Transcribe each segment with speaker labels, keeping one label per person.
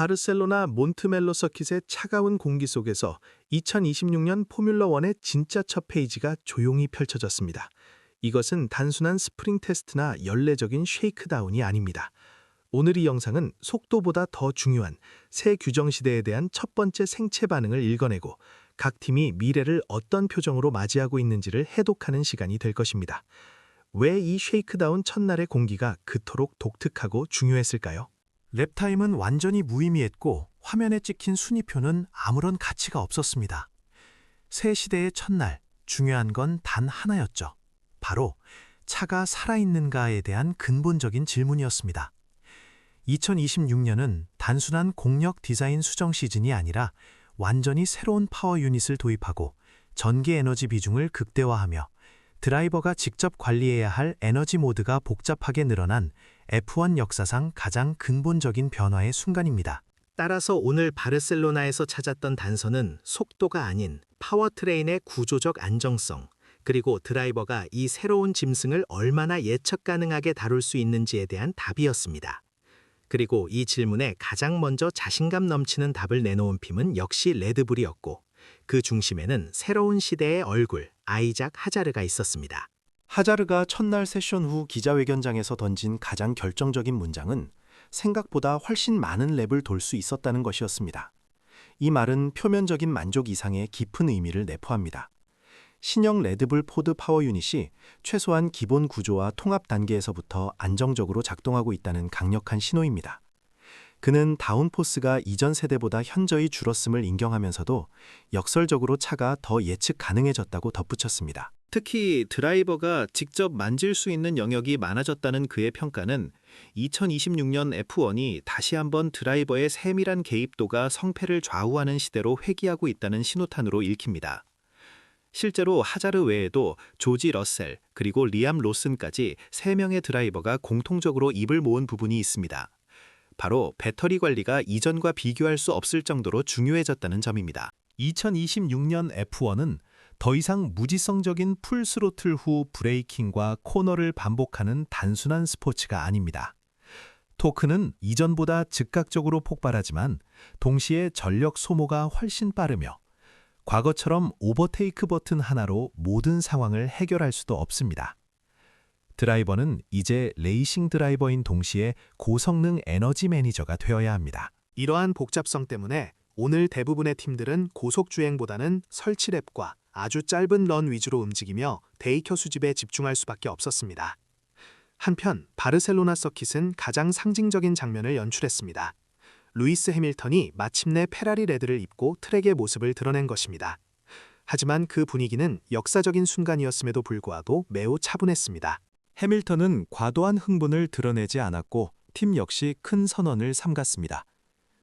Speaker 1: 바르셀로나 몬트멜로 서킷의 차가운 공기 속에서 2026년 포뮬러1의 진짜 첫 페이지가 조용히 펼쳐졌습니다. 이것은 단순한 스프링 테스트나 연례적인 쉐이크다운이 아닙니다. 오늘 이 영상은 속도보다 더 중요한 새 규정 시대에 대한 첫 번째 생체 반응을 읽어내고 각 팀이 미래를 어떤 표정으로 맞이하고 있는지를 해독하는 시간이 될 것입니다. 왜 이 쉐이크다운 첫날의 공기가 그토록 독특하고 중요했을까요?
Speaker 2: 랩타임은 완전히 무의미했고 화면에 찍힌 순위표는 아무런 가치가 없었습니다. 새 시대의 첫날, 중요한 건 단 하나였죠. 바로 차가 살아있는가에 대한 근본적인 질문이었습니다. 2026년은 단순한 공력 디자인 수정 시즌이 아니라 완전히 새로운 파워 유닛을 도입하고 전기 에너지 비중을 극대화하며 드라이버가 직접 관리해야 할 에너지 모드가 복잡하게 늘어난 F1 역사상 가장 근본적인 변화의 순간입니다.
Speaker 3: 따라서 오늘 바르셀로나에서 찾았던 단서는 속도가 아닌 파워트레인의 구조적 안정성, 그리고 드라이버가 이 새로운 짐승을 얼마나 예측 가능하게 다룰 수 있는지에 대한 답이었습니다. 그리고 이 질문에 가장 먼저 자신감 넘치는 답을 내놓은 팀은 역시 레드불이었고, 그 중심에는 새로운 시대의 얼굴, 아이작 하자르가 있었습니다.
Speaker 2: 하자르가 첫날 세션 후 기자회견장에서 던진 가장 결정적인 문장은 생각보다 훨씬 많은 랩을 돌 수 있었다는 것이었습니다. 이 말은 표면적인 만족 이상의 깊은 의미를 내포합니다. 신형 레드불 포드 파워 유닛이 최소한 기본 구조와 통합 단계에서부터 안정적으로 작동하고 있다는 강력한 신호입니다. 그는 다운포스가 이전 세대보다 현저히 줄었음을 인정하면서도 역설적으로 차가 더 예측 가능해졌다고 덧붙였습니다.
Speaker 3: 특히 드라이버가 직접 만질 수 있는 영역이 많아졌다는 그의 평가는 2026년 F1이 다시 한번 드라이버의 세밀한 개입도가 성패를 좌우하는 시대로 회귀하고 있다는 신호탄으로 읽힙니다. 실제로 하자르 외에도 조지 러셀 그리고 리암 로슨까지 3명의 드라이버가 공통적으로 입을 모은 부분이 있습니다. 바로 배터리 관리가 이전과 비교할 수 없을 정도로 중요해졌다는 점입니다.
Speaker 2: 2026년 F1은 더 이상 무지성적인 풀 스로틀 후 브레이킹과 코너를 반복하는 단순한 스포츠가 아닙니다. 토크는 이전보다 즉각적으로 폭발하지만 동시에 전력 소모가 훨씬 빠르며 과거처럼 오버테이크 버튼 하나로 모든 상황을 해결할 수도 없습니다. 드라이버는 이제 레이싱 드라이버인 동시에 고성능 에너지 매니저가 되어야 합니다.
Speaker 1: 이러한 복잡성 때문에 오늘 대부분의 팀들은 고속주행보다는 설치랩과 아주 짧은 런 위주로 움직이며 데이터 수집에 집중할 수밖에 없었습니다. 한편 바르셀로나 서킷은 가장 상징적인 장면을 연출했습니다. 루이스 해밀턴이 마침내 페라리 레드를 입고 트랙의 모습을 드러낸 것입니다. 하지만 그 분위기는 역사적인 순간이었음에도 불구하고 매우 차분했습니다.
Speaker 2: 해밀턴은 과도한 흥분을 드러내지 않았고 팀 역시 큰 선언을 삼갔습니다.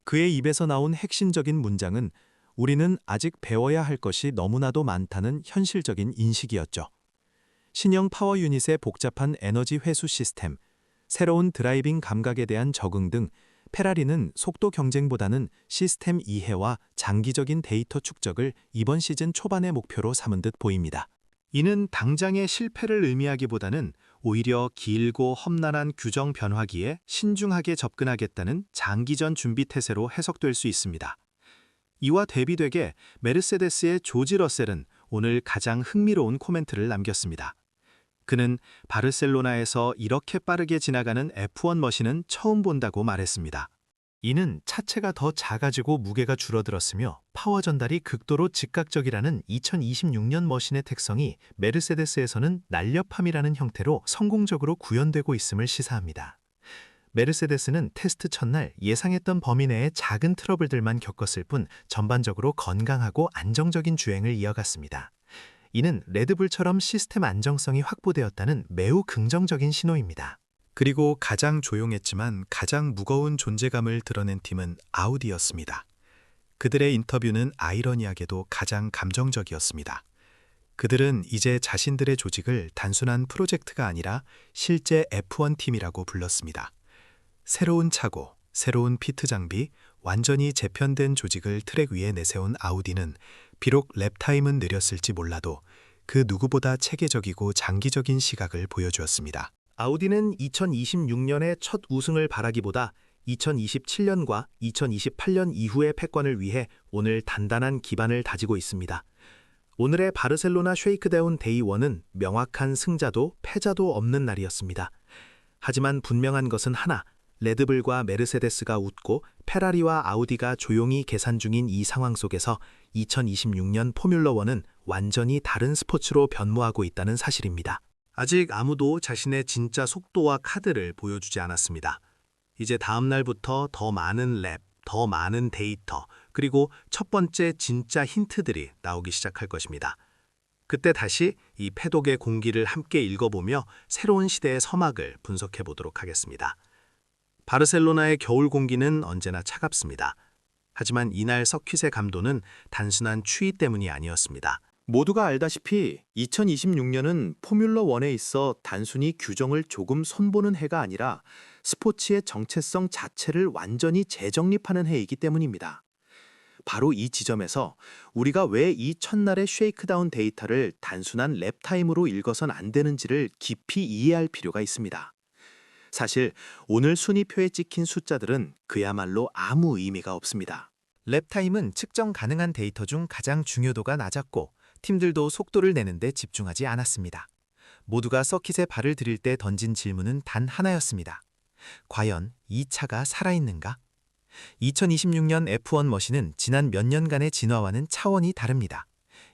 Speaker 2: 그의 입에서 나온 핵심적인 문장은 우리는 아직 배워야 할 것이 너무나도 많다는 현실적인 인식이었죠. 신형 파워 유닛의 복잡한 에너지 회수 시스템, 새로운 드라이빙 감각에 대한 적응 등 페라리는 속도 경쟁보다는 시스템 이해와 장기적인 데이터 축적을 이번 시즌 초반의 목표로 삼은 듯 보입니다.
Speaker 1: 이는 당장의 실패를 의미하기보다는 오히려 길고 험난한 규정 변화기에 신중하게 접근하겠다는 장기전 준비 태세로 해석될 수 있습니다. 이와 대비되게 메르세데스의 조지 러셀은 오늘 가장 흥미로운 코멘트를 남겼습니다. 그는 바르셀로나에서 이렇게 빠르게 지나가는 F1 머신은 처음 본다고 말했습니다. 이는 차체가 더 작아지고 무게가 줄어들었으며 파워 전달이 극도로 즉각적이라는 2026년 머신의 특성이 메르세데스에서는 날렵함이라는 형태로 성공적으로 구현되고 있음을 시사합니다. 메르세데스는 테스트 첫날 예상했던 범위 내의 작은 트러블들만 겪었을 뿐 전반적으로 건강하고 안정적인 주행을 이어갔습니다. 이는 레드불처럼 시스템 안정성이 확보되었다는 매우 긍정적인 신호입니다. 그리고 가장 조용했지만 가장 무거운 존재감을 드러낸 팀은 아우디였습니다. 그들의 인터뷰는 아이러니하게도 가장 감정적이었습니다. 그들은 이제 자신들의 조직을 단순한 프로젝트가 아니라 실제 F1 팀이라고 불렀습니다. 새로운 차고, 새로운 피트 장비, 완전히 재편된 조직을 트랙 위에 내세운 아우디는 비록 랩타임은 느렸을지 몰라도 그 누구보다 체계적이고 장기적인 시각을 보여주었습니다. 아우디는 2026년의 첫 우승을 바라기보다
Speaker 3: 2027년과 2028년 이후의 패권을 위해 오늘 단단한 기반을 다지고 있습니다. 오늘의 바르셀로나 쉐이크다운 데이 1은 명확한 승자도 패자도 없는 날이었습니다. 하지만 분명한 것은 하나, 레드불과 메르세데스가 웃고 페라리와 아우디가 조용히 계산 중인 이 상황 속에서 2026년 포뮬러1은 완전히 다른 스포츠로 변모하고 있다는 사실입니다. 아직 아무도 자신의 진짜 속도와 카드를 보여주지 않았습니다. 이제 다음 날부터 더 많은 랩, 더 많은 데이터, 그리고 첫 번째 진짜 힌트들이 나오기 시작할 것입니다. 그때 다시 이 패독의 공기를 함께 읽어보며 새로운 시대의 서막을 분석해 보도록 하겠습니다. 바르셀로나의 겨울 공기는 언제나 차갑습니다. 하지만 이날 서킷의 감도는 단순한 추위 때문이 아니었습니다.
Speaker 2: 모두가 알다시피 2026년은 포뮬러1에 있어 단순히 규정을 조금 손보는 해가 아니라 스포츠의 정체성 자체를 완전히 재정립하는 해이기 때문입니다. 바로 이 지점에서 우리가 왜 이 첫날의 쉐이크다운 데이터를 단순한 랩타임으로 읽어선 안 되는지를 깊이 이해할 필요가 있습니다. 사실 오늘 순위표에 찍힌 숫자들은 그야말로 아무 의미가 없습니다.
Speaker 3: 랩타임은 측정 가능한 데이터 중 가장 중요도가 낮았고 팀들도 속도를 내는데 집중하지 않았습니다. 모두가 서킷에 발을 들일 때 던진 질문은 단 하나였습니다. 과연 이 차가 살아있는가? 2026년 F1 머신은 지난 몇 년간의 진화와는 차원이 다릅니다.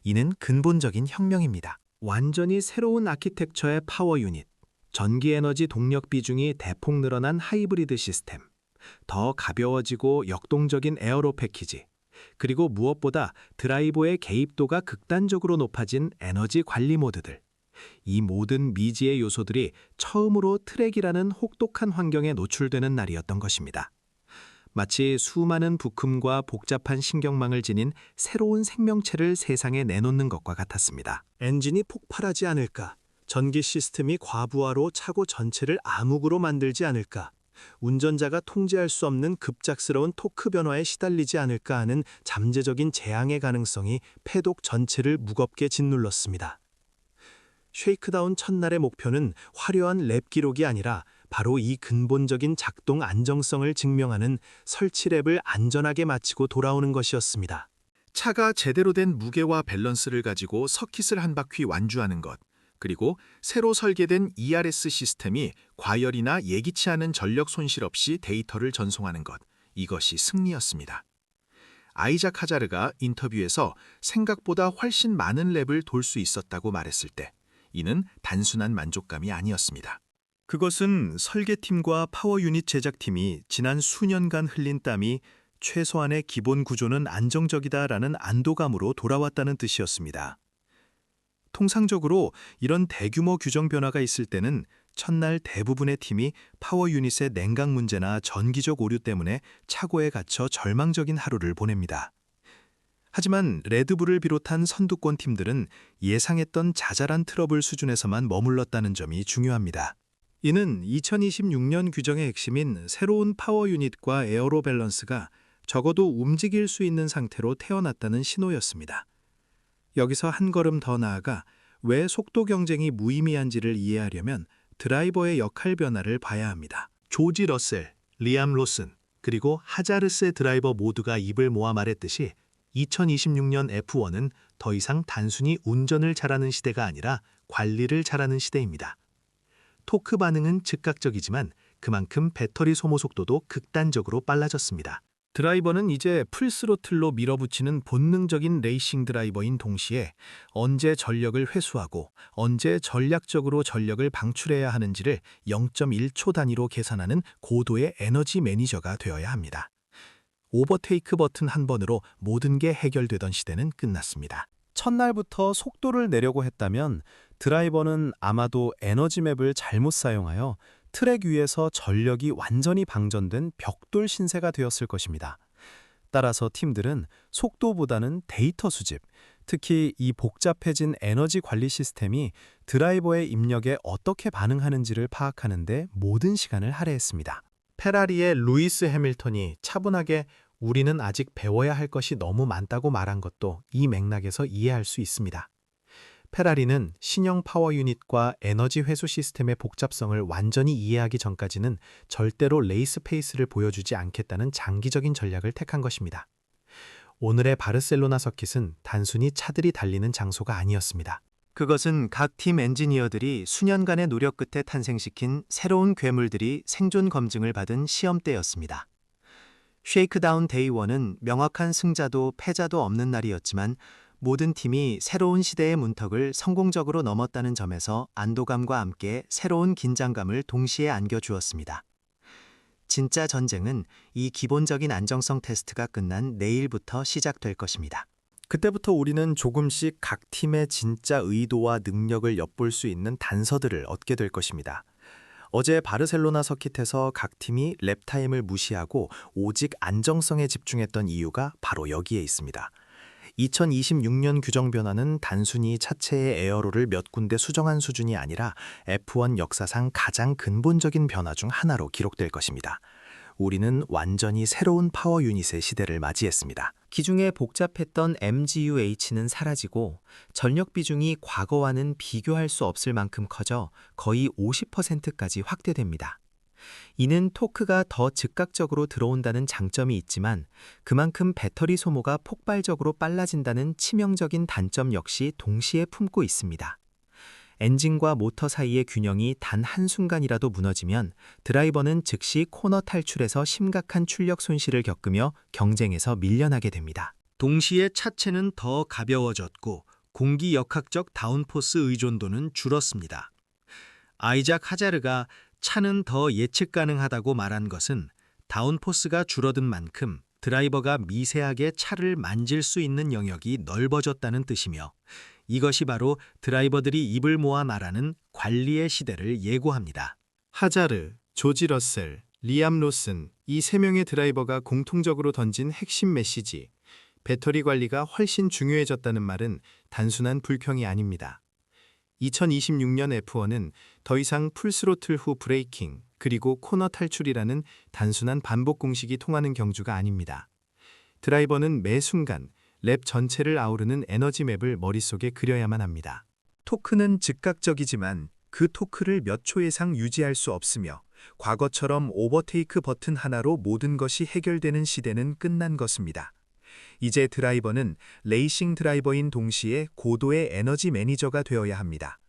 Speaker 3: 이는 근본적인 혁명입니다. 완전히 새로운 아키텍처의 파워 유닛, 전기 에너지 동력 비중이 대폭 늘어난 하이브리드 시스템, 더 가벼워지고 역동적인 에어로 패키지, 그리고 무엇보다 드라이버의 개입도가 극단적으로 높아진 에너지 관리 모드들. 이 모든 미지의 요소들이 처음으로 트랙이라는 혹독한 환경에 노출되는 날이었던 것입니다. 마치 수많은 부품과 복잡한 신경망을 지닌 새로운 생명체를 세상에 내놓는 것과 같았습니다. 엔진이 폭발하지 않을까? 전기 시스템이 과부하로 차고 전체를 암흑으로 만들지 않을까? 운전자가 통제할 수 없는 급작스러운 토크 변화에 시달리지 않을까 하는 잠재적인 재앙의 가능성이 패독 전체를 무겁게 짓눌렀습니다. 쉐이크다운 첫날의 목표는 화려한 랩 기록이 아니라 바로 이 근본적인 작동 안정성을 증명하는 설치 랩을 안전하게 마치고 돌아오는 것이었습니다.
Speaker 4: 차가 제대로 된 무게와 밸런스를 가지고 서킷을 한 바퀴 완주하는 것, 그리고 새로 설계된 ERS 시스템이 과열이나 예기치 않은 전력 손실 없이 데이터를 전송하는 것, 이것이 승리였습니다. 아이작 하자르가 인터뷰에서 생각보다 훨씬 많은 랩을 돌 수 있었다고 말했을 때 이는 단순한 만족감이 아니었습니다.
Speaker 2: 그것은 설계팀과 파워 유닛 제작팀이 지난 수년간 흘린 땀이 최소한의 기본 구조는 안정적이다라는 안도감으로 돌아왔다는 뜻이었습니다. 통상적으로 이런 대규모 규정 변화가 있을 때는 첫날 대부분의 팀이 파워 유닛의 냉각 문제나 전기적 오류 때문에 착오에 갇혀 절망적인 하루를 보냅니다. 하지만 레드불을 비롯한 선두권 팀들은 예상했던 자잘한 트러블 수준에서만 머물렀다는 점이 중요합니다. 이는 2026년 규정의 핵심인 새로운 파워 유닛과 에어로 밸런스가 적어도 움직일 수 있는 상태로 태어났다는 신호였습니다. 여기서 한 걸음 더 나아가 왜 속도 경쟁이 무의미한지를 이해하려면 드라이버의 역할 변화를 봐야 합니다.
Speaker 1: 조지 러셀, 리암 로슨, 그리고 하자르스의 드라이버 모두가 입을 모아 말했듯이 2026년 F1은 더 이상 단순히 운전을 잘하는 시대가 아니라 관리를 잘하는 시대입니다. 토크 반응은 즉각적이지만 그만큼 배터리 소모 속도도 극단적으로 빨라졌습니다.
Speaker 2: 드라이버는 이제 풀스로틀로 밀어붙이는 본능적인 레이싱 드라이버인 동시에 언제 전력을 회수하고 언제 전략적으로 전력을 방출해야 하는지를 0.1초 단위로 계산하는 고도의 에너지 매니저가 되어야 합니다. 오버테이크 버튼 한 번으로 모든 게 해결되던 시대는 끝났습니다. 첫날부터 속도를 내려고 했다면 드라이버는 아마도 에너지맵을 잘못 사용하여 트랙 위에서 전력이 완전히 방전된 벽돌 신세가 되었을 것입니다. 따라서 팀들은 속도보다는 데이터 수집, 특히 이 복잡해진 에너지 관리 시스템이 드라이버의 입력에 어떻게 반응하는지를 파악하는 데 모든 시간을 할애했습니다.
Speaker 3: 페라리의 루이스 해밀턴이 차분하게 우리는 아직 배워야 할 것이 너무 많다고 말한 것도 이 맥락에서 이해할 수 있습니다.
Speaker 2: 페라리는 신형 파워 유닛과 에너지 회수 시스템의 복잡성을 완전히 이해하기 전까지는 절대로 레이스 페이스를 보여주지 않겠다는 장기적인 전략을 택한 것입니다. 오늘의 바르셀로나 서킷은 단순히 차들이 달리는 장소가 아니었습니다.
Speaker 1: 그것은 각 팀 엔지니어들이 수년간의 노력 끝에 탄생시킨 새로운 괴물들이 생존 검증을 받은 시험대였습니다. 쉐이크다운 데이 1은 명확한 승자도 패자도 없는 날이었지만 모든 팀이 새로운 시대의 문턱을 성공적으로 넘었다는 점에서 안도감과 함께 새로운 긴장감을 동시에 안겨주었습니다. 진짜 전쟁은 이 기본적인 안정성 테스트가 끝난 내일부터 시작될 것입니다.
Speaker 2: 그때부터 우리는 조금씩 각 팀의 진짜 의도와 능력을 엿볼 수 있는 단서들을 얻게 될 것입니다. 어제 바르셀로나 서킷에서 각 팀이 랩타임을 무시하고 오직 안정성에 집중했던 이유가 바로 여기에 있습니다. 2026년 규정 변화는 단순히 차체의 에어로를 몇 군데 수정한 수준이 아니라 F1 역사상 가장 근본적인 변화 중 하나로 기록될 것입니다. 우리는 완전히 새로운 파워 유닛의 시대를 맞이했습니다.
Speaker 3: 기중에 복잡했던 MGU-H는 사라지고 전력 비중이 과거와는 비교할 수 없을 만큼 커져 거의 50%까지 확대됩니다. 이는 토크가 더 즉각적으로 들어온다는 장점이 있지만 그만큼 배터리 소모가 폭발적으로 빨라진다는 치명적인 단점 역시 동시에 품고 있습니다. 엔진과 모터 사이의 균형이 단 한순간이라도 무너지면 드라이버는 즉시 코너 탈출에서 심각한 출력 손실을 겪으며 경쟁에서 밀려나게 됩니다.
Speaker 1: 동시에 차체는 더 가벼워졌고 공기 역학적 다운포스 의존도는 줄었습니다. 아이작 하자르가 차는 더 예측 가능하다고 말한 것은 다운포스가 줄어든 만큼 드라이버가 미세하게 차를 만질 수 있는 영역이 넓어졌다는 뜻이며 이것이 바로 드라이버들이 입을 모아 말하는 관리의 시대를 예고합니다.
Speaker 4: 하자르, 조지 러셀, 리암 로슨 이 세 명의 드라이버가 공통적으로 던진 핵심 메시지, 배터리 관리가 훨씬 중요해졌다는 말은 단순한 불평이 아닙니다. 2026년 F1은 더 이상 풀스로틀 후 브레이킹 그리고 코너 탈출이라는 단순한 반복 공식이 통하는 경주가 아닙니다. 드라이버는 매 순간 랩 전체를 아우르는 에너지 맵을 머릿속에 그려야만 합니다.
Speaker 1: 토크는 즉각적이지만 그 토크를 몇 초 이상 유지할 수 없으며 과거처럼 오버테이크 버튼 하나로 모든 것이 해결되는 시대는 끝난 것입니다. 이제 드라이버는 레이싱 드라이버인 동시에 고도의 에너지 매니저가 되어야 합니다.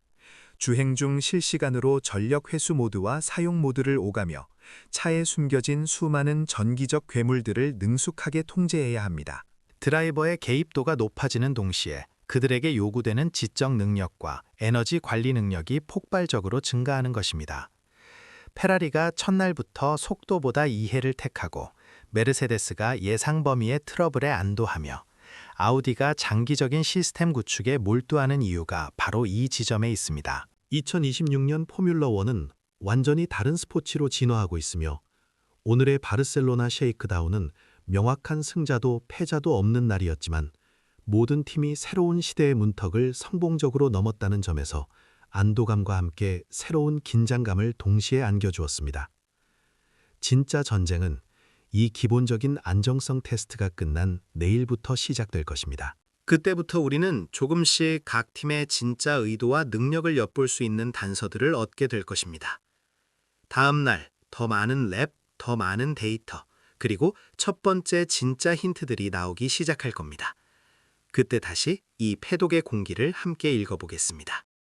Speaker 1: 주행 중 실시간으로 전력 회수 모드와 사용 모드를 오가며 차에 숨겨진 수많은 전기적 괴물들을 능숙하게 통제해야 합니다.
Speaker 2: 드라이버의 개입도가 높아지는 동시에 그들에게 요구되는 지적 능력과 에너지 관리 능력이 폭발적으로 증가하는 것입니다. 페라리가 첫날부터 속도보다 이해를 택하고 메르세데스가 예상 범위의 트러블에 안도하며 아우디가 장기적인 시스템 구축에 몰두하는 이유가 바로 이 지점에 있습니다.
Speaker 1: 2026년 포뮬러1은 완전히 다른 스포츠로 진화하고 있으며 오늘의 바르셀로나 쉐이크다운은 명확한 승자도 패자도 없는 날이었지만 모든 팀이 새로운 시대의 문턱을 성공적으로 넘었다는 점에서 안도감과 함께 새로운 긴장감을 동시에 안겨주었습니다. 진짜 전쟁은 이 기본적인 안정성 테스트가 끝난 내일부터 시작될 것입니다.
Speaker 3: 그때부터 우리는 조금씩 각 팀의 진짜 의도와 능력을 엿볼 수 있는 단서들을 얻게 될 것입니다. 다음 날 더 많은 랩, 더 많은 데이터, 그리고 첫 번째 진짜 힌트들이 나오기 시작할 겁니다. 그때 다시 이 패독의 공기를 함께 읽어보겠습니다.